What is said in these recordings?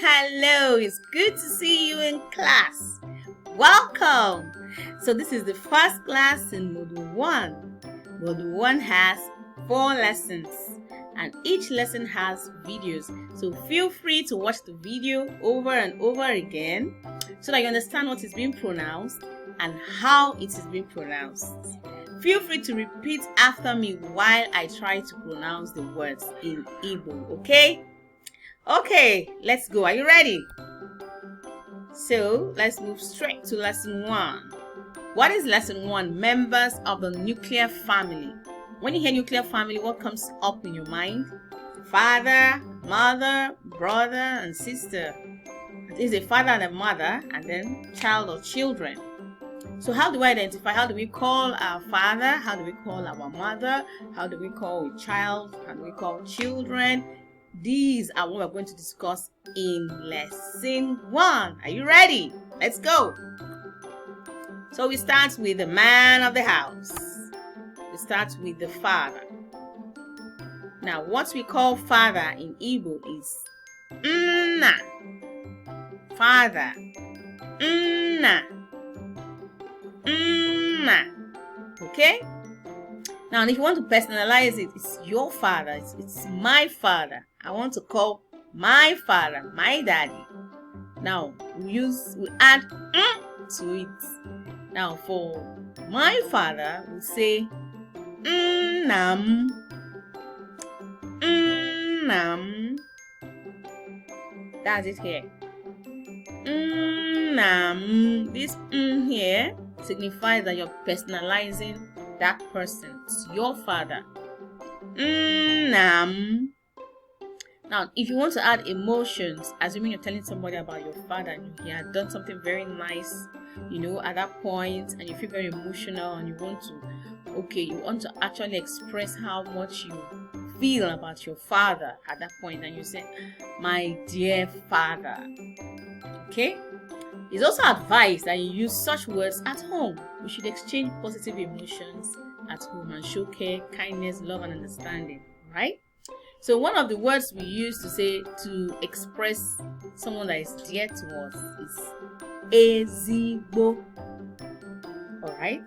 Hello, it's good to see you in class. Welcome. So this is the first class in Module 1. Module 1 has 4 lessons and each lesson has videos. So feel free to watch the video over and over again so that you understand what is being pronounced and how it is being pronounced. Feel free to repeat after me while I try to pronounce the words in Igbo, okay? Okay, let's go. Are you ready? So, let's move straight to lesson 1. What is lesson 1? Members of the nuclear family. When you hear nuclear family, what comes up in your mind? Father, mother, brother, and sister. It is a father and a mother, and then child or children. So how do we identify? How do we call our father? How do we call our mother? How do we call a child? How do we call children? These are what we're going to discuss in lesson 1. Are you ready? Let's go. So we start with the man of the house. We start with the father. Now what we call father in Igbo is nna. Father. Nna. Nna. Okay? Now if you want to personalize it, it's your father. It's my father. I want to call my father, my daddy. Now we add to it. Now for my father, we say nam. Nam. That's it here. Nam. This here signifies that you're personalizing that person. It's your father. Nam. Now, if you want to add emotions, assuming you're telling somebody about your father and he had done something very nice, at that point, and you feel very emotional and you want to actually express how much you feel about your father at that point, and you say, my dear father. Okay? It's also advised that you use such words at home. We should exchange positive emotions at home and show care, kindness, love, and understanding, right? So one of the words we use to express someone that is dear to us is ezigbo. Alright?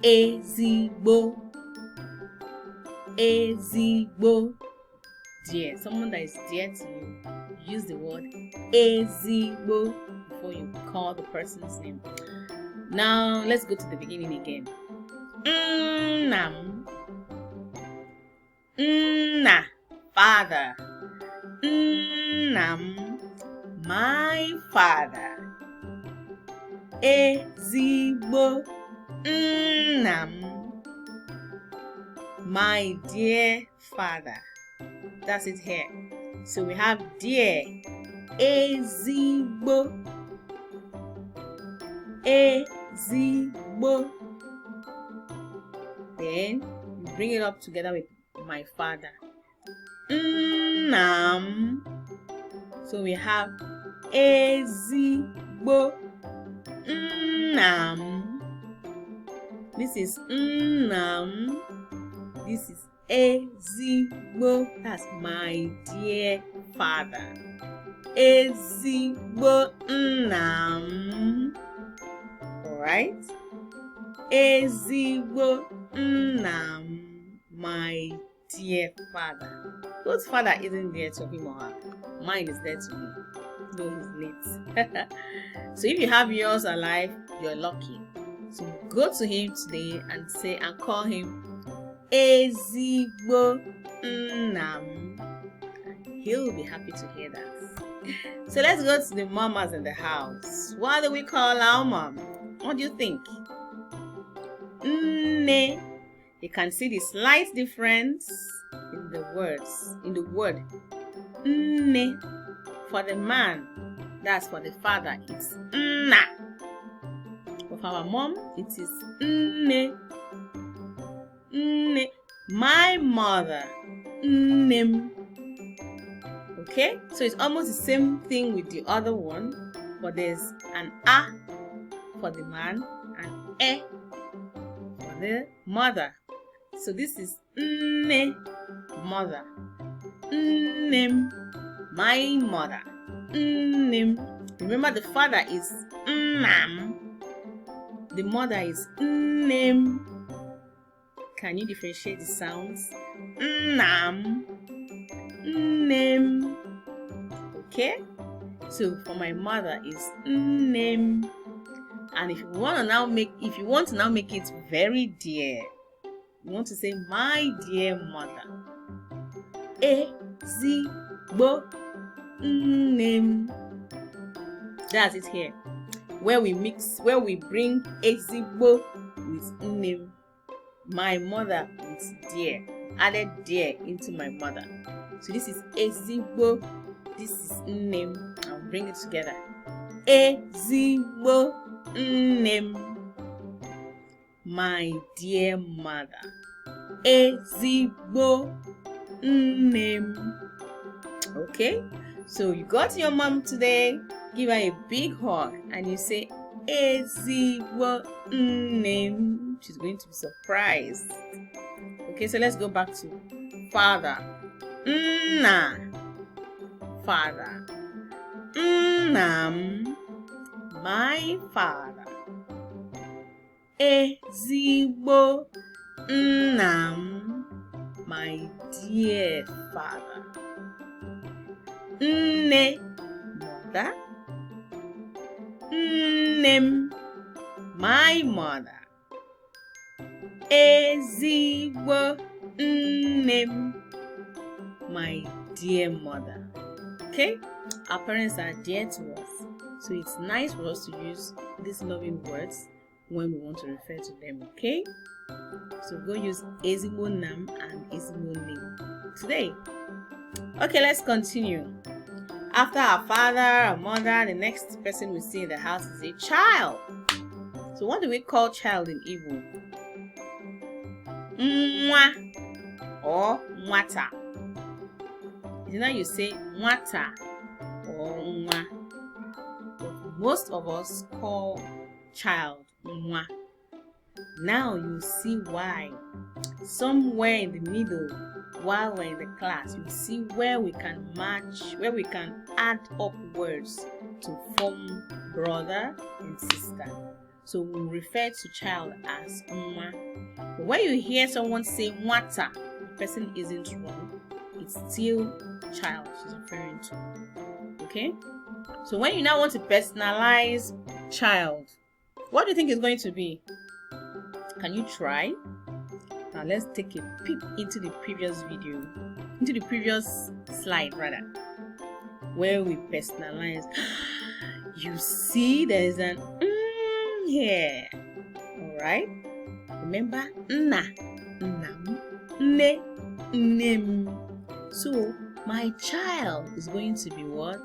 Ezigbo. Ezigbo. Dear. Someone that is dear to you. Use the word ezigbo before you call the person's name. Now let's go to the beginning again. Nam. Nna. Father. Nam. My father. Ezigbo. Nam. My dear father. That's it here. So we have dear. Ezigbo. Ezigbo. Then you bring it up together with my father. Nam. So we have ezigbo. Nam. This is nam. This is ezigbo. That's my dear father. Ezigbo nam. Alright? Ezigbo nam. My dear father. Whose father isn't there to him or her? Mine is there to me, though he's late. So if you have yours alive, you're lucky. So go to him today and call him ezigbo nam. He'll be happy to hear that. So let's go to the mamas in the house. What do we call our mom? What do you think? Nne. You can see the slight difference in the word nne. For the man, that's for the father, it's nna. But for our mom, it is nne. Nne. My mother, nnem. Okay, so it's almost the same thing with the other one, but there's an a for the man and e for the mother. So this is nne, mother. Nnem, my mother. name. Remember, the father is nam. The mother is name. Can you differentiate the sounds? Nam, name. Okay? So for my mother is name. And if you want to now make it very dear, you want to say my dear mother. Ezigbo name. That's it here. Where we bring ezigbo with name. My mother is dear. Added dear into my mother. So this is ezigbo. This is name. I'll bring it together. Ezigbo name. My dear mother. Ezigbo name. Okay? So you go to your mom today, give her a big hug, and you say ezigbo name. She's going to be surprised. Okay, so let's go back to father. Nna. Father. Nnam. My father. Ezigbo nnam. My dear father. Nne. Mother. Nnem. My mother. Ezigbo nnem. My dear mother. Okay? Our parents are dear to us. So it's nice for us to use these loving words when we want to refer to them. Okay? So go use ezigbo nam and ezigbo name today. Okay, let's continue. After our father, our mother, the next person we see in the house is a child. So what do we call child in Igbo? Nwa or nwata. You know, you say nwata or nwa. But most of us call child nwa. Now you see why. Somewhere in the middle, while we're in the class, you see where we can match, where we can add up words to form brother and sister. So we refer to child as nwa. But when you hear someone say nwata, the person isn't wrong. It's still child she's referring to. Okay? So when you now want to personalize child, what do you think it's going to be? Can you try? Now let's take a peek into the previous video, into the previous slide rather, where we personalize. You see there is an here. Alright? Remember nna, nnam, nne, nnem. So my child is going to be what?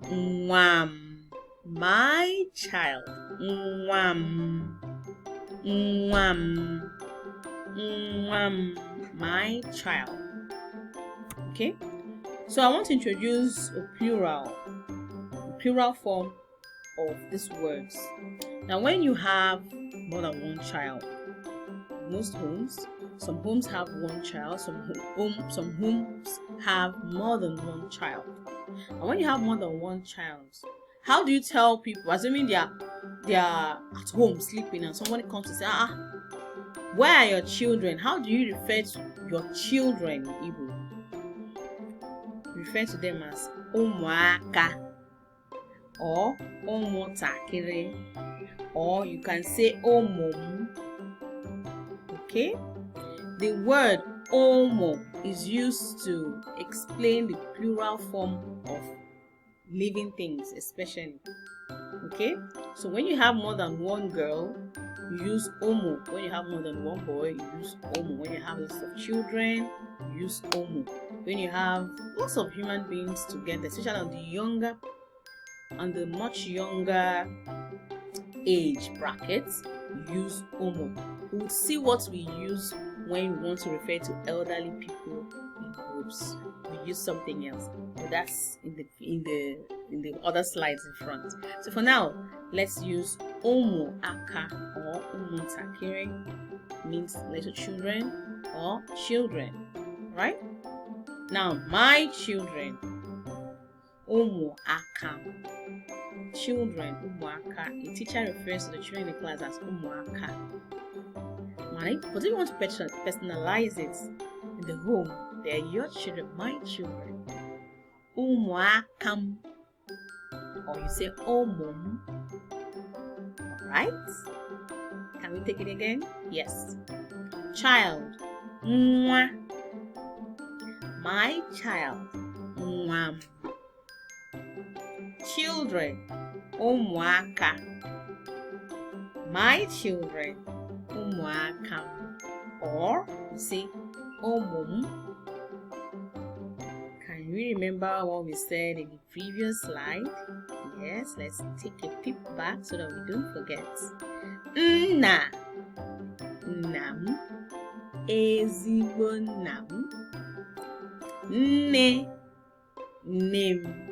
Nwam. My child. Nwam. Nwam. Nwam. My child. Okay? So I want to introduce a plural form of these words. Now when you have more than one child, most homes, some homes have one child, some homes have more than one child. And when you have more than one child, how do you tell people, assuming they are at home sleeping and somebody comes to say, where are your children? How do you refer to your children in Igbo? Refer to them as ụmụaka or ụmụntakịrị, or you can say ụmụ. Okay? The word ụmụ is used to explain the plural form of living things, especially. Okay? So when you have more than one girl, you use ụmụ. When you have more than one boy, you use ụmụ. When you have lots of children, you use ụmụ. When you have lots of human beings together, especially on the much younger age brackets, you use ụmụ. We'll see what we use when we want to refer to elderly people in groups. We use something else, but that's in the other slides in front. So for now, let's use ụmụaka or ụmụntakịrị, means little children or children, right? Now, my children. umuaka. Children, umuaka. A teacher refers to the children in the class as umuaka. Right? But if you want to personalize it in the home, they are your children, my children. Umuakam. Or you say omum. Right? Can we take it again? Yes. Child. Mwa. My child. Mwam. Children. Umuaka. My children. Umuakam. Or you say omum. Can you remember what we said in the previous slide? Yes, let's take a peep back so that we don't forget. Nna. Nam. Ezigbo nam. Nne. Nem.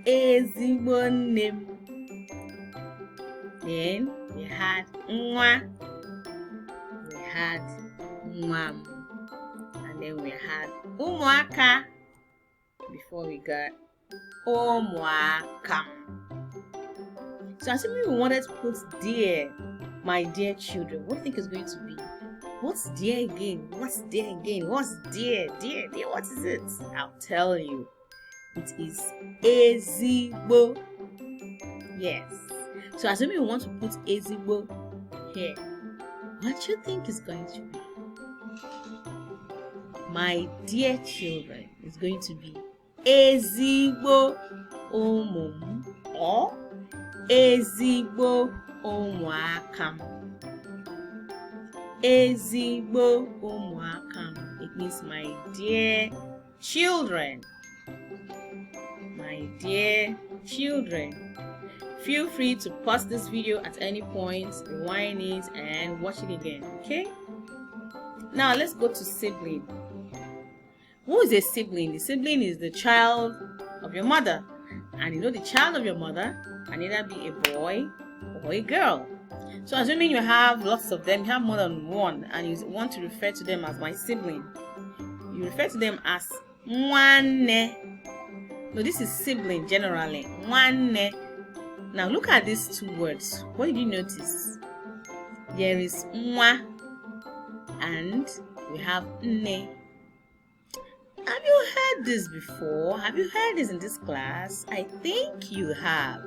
Ezigbo nem. Then we had nwa. We had nwam. And then we had umuaka before we got umuakam. So assuming we wanted to put dear, my dear children, what do you think is going to be? What's dear again? What's dear again? What's dear? Dear, dear, what is it? I'll tell you. It is ezigbo. Yes. So assuming we want to put ezigbo here, what do you think is going to be? My dear children is going to be ezigbo umum or ezigbo umuakam. Ezigbo umuakam. It means my dear children. My dear children. Feel free to pause this video at any point, rewind it, and watch it again. Okay? Now let's go to sibling. Who is a sibling? The sibling is the child of your mother. And you know the child of your mother can either be a boy or a girl. So assuming you have lots of them, you have more than one, and you want to refer to them as my sibling, you refer to them as nwanne. No, this is sibling generally. Nwanne. Now look at these two words. What did you notice? There is nwa and we have nne. Have you heard this before? Have you heard this in this class? I think you have.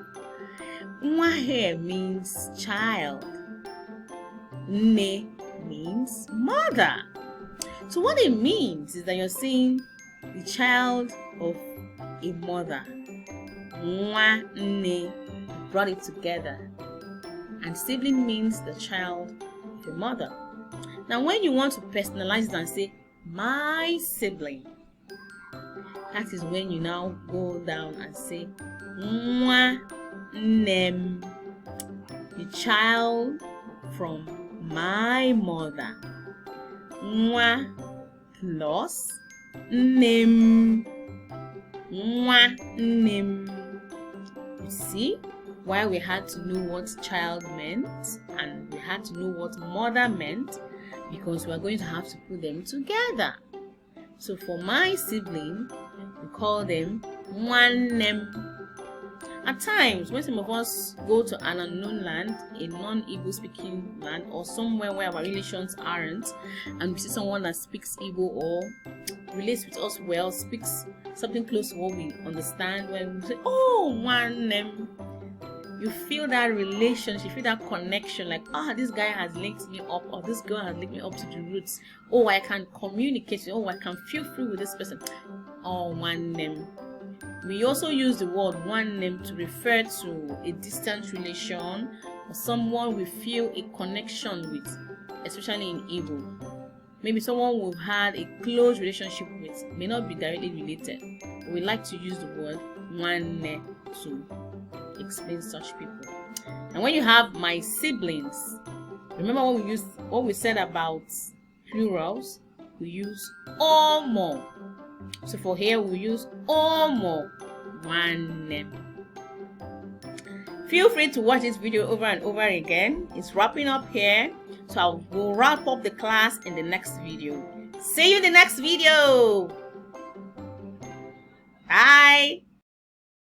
Nwa here means child. Nne means mother. So what it means is that you're saying the child of a mother. Nwa nne, brought it together. And sibling means the child of a mother. Now when you want to personalize it and say my sibling, that is when you now go down and say nwa nnem, the child from my mother. Nwa plus nnem. Nwa nnem. You see why we had to know what child meant and we had to know what mother meant, because we are going to have to put them together. So for my sibling, we call them nwannem. At times, when some of us go to an unknown land, a non-Igbo speaking land, or somewhere where our relations aren't, and we see someone that speaks Igbo or relates with us well, speaks something close to what we understand, when we say, oh, nwannem, you feel that relationship, you feel that connection, like, this guy has linked me up, or this girl has linked me up to the roots. Oh, I can communicate, oh, I can feel free with this person. Oh, nwannem. We also use the word nwannem to refer to a distant relation or someone we feel a connection with, especially in Igbo. Maybe someone we've had a close relationship with, may not be directly related. We like to use the word nwanne to explain such people. And when you have my siblings, remember what we said about plurals? We use omo. So for here we use omo nwanne. Feel free to watch this video over and over again. It's wrapping up here, so we'll wrap up the class in the next video. See you in the next video. Bye.